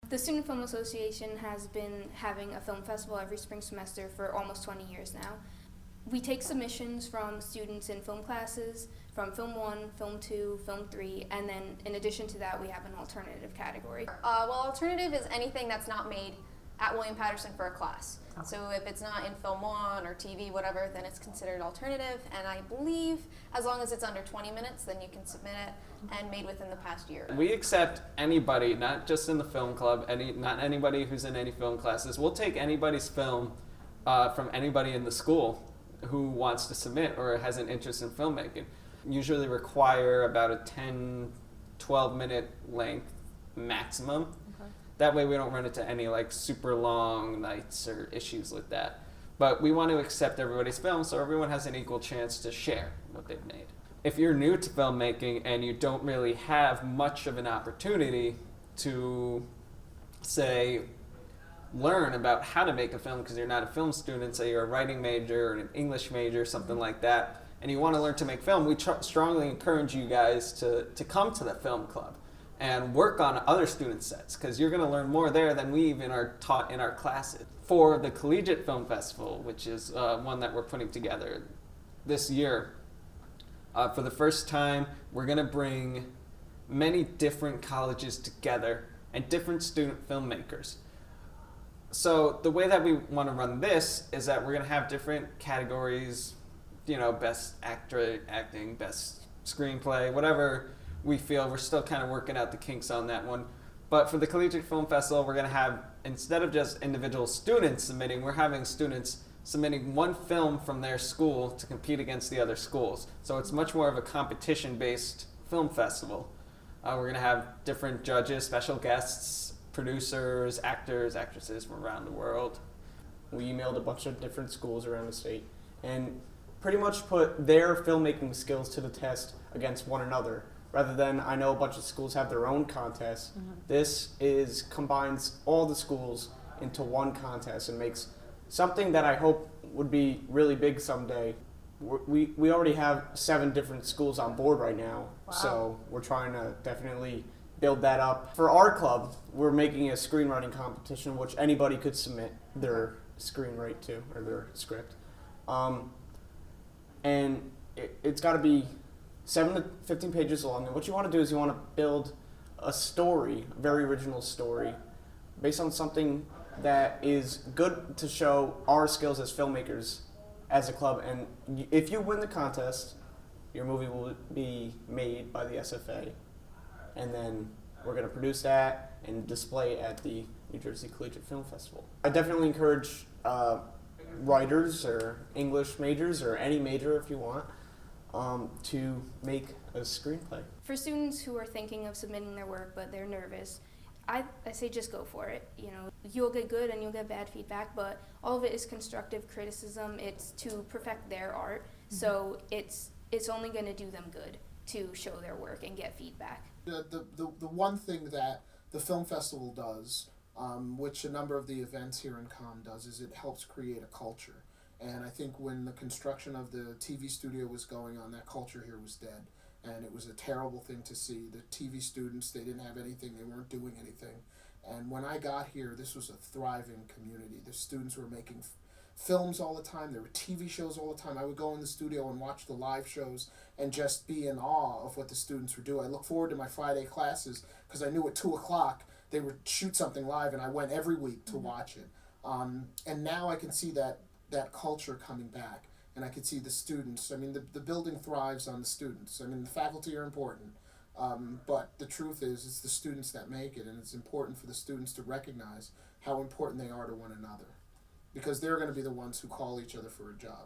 The Student Film Association has been having a film festival every spring semester for almost 20 years now. We take submissions from students in film classes, from Film 1, Film 2, Film 3, and then in addition to that we have an alternative category. Well, alternative is anything that's not made at William Patterson for a class. So if it's not in Film 1 or TV, whatever, then it's considered alternative, and I believe as long as it's under 20 minutes, then you can submit it, and made within the past year. We accept anybody, not just in the film club, not anybody who's in any film classes. We'll take anybody's film from anybody in the school who wants to submit or has an interest in filmmaking. Usually require about a 10, 12-minute length maximum. Okay. That way we don't run into any like super long nights or issues with that. But we want to accept everybody's film so everyone has an equal chance to share what they've made. If you're new to filmmaking and you don't really have much of an opportunity to, say, learn about how to make a film because you're not a film student, say you're a writing major or an English major, something like that, and you want to learn to make film, we strongly encourage you guys to come to the film club and work on other student sets because you're going to learn more there than we even are taught in our classes. For the Collegiate Film Festival, which is one that we're putting together this year, for the first time, we're going to bring many different colleges together and different student filmmakers. So the way that we want to run this is that we're going to have different categories, you know, best acting, best screenplay, whatever we feel. We're still kind of working out the kinks on that one. But for the Collegiate Film Festival, we're going to have, instead of just individual students submitting, we're having students submitting one film from their school to compete against the other schools. So it's much more of a competition-based film festival. We're going to have different judges, special guests, producers, actors, actresses from around the world. We emailed a bunch of different schools around the state and pretty much put their filmmaking skills to the test against one another. Rather than, I know a bunch of schools have their own contests, this combines all the schools into one contest and makes something that I hope would be really big someday. We already have 7 different schools on board right now, so we're trying to definitely build that up. For our club, we're making a screenwriting competition which anybody could submit their screenwrite to, or their script. And it's got to be 7 to 15 pages long, and what you want to do is you want to build a story, a very original story, based on something that is good to show our skills as filmmakers as a club. And if you win the contest, your movie will be made by the SFA, and then we're going to produce that and display it at the New Jersey Collegiate Film Festival. I definitely encourage writers or English majors or any major if you want to make a screenplay. For students who are thinking of submitting their work but they're nervous, I say just go for it. You know, you'll get good and you'll get bad feedback, but all of it is constructive criticism. It's to perfect their art, so it's only going to do them good to show their work and get feedback. The one thing that the film festival does, which a number of the events here in COM does, is it helps create a culture. And I think when the construction of the TV studio was going on, that culture here was dead. And it was a terrible thing to see. The TV students, they didn't have anything, they weren't doing anything. And when I got here, this was a thriving community. The students were making films all the time, there were TV shows all the time. I would go in the studio and watch the live shows and just be in awe of what the students were doing. I look forward to my Friday classes because I knew at 2 o'clock they would shoot something live, and I went every week to watch it. And now I can see that culture coming back. And I could see the students. I mean, the building thrives on the students. I mean, the faculty are important, but the truth is it's the students that make it, and it's important for the students to recognize how important they are to one another, because they're going to be the ones who call each other for a job.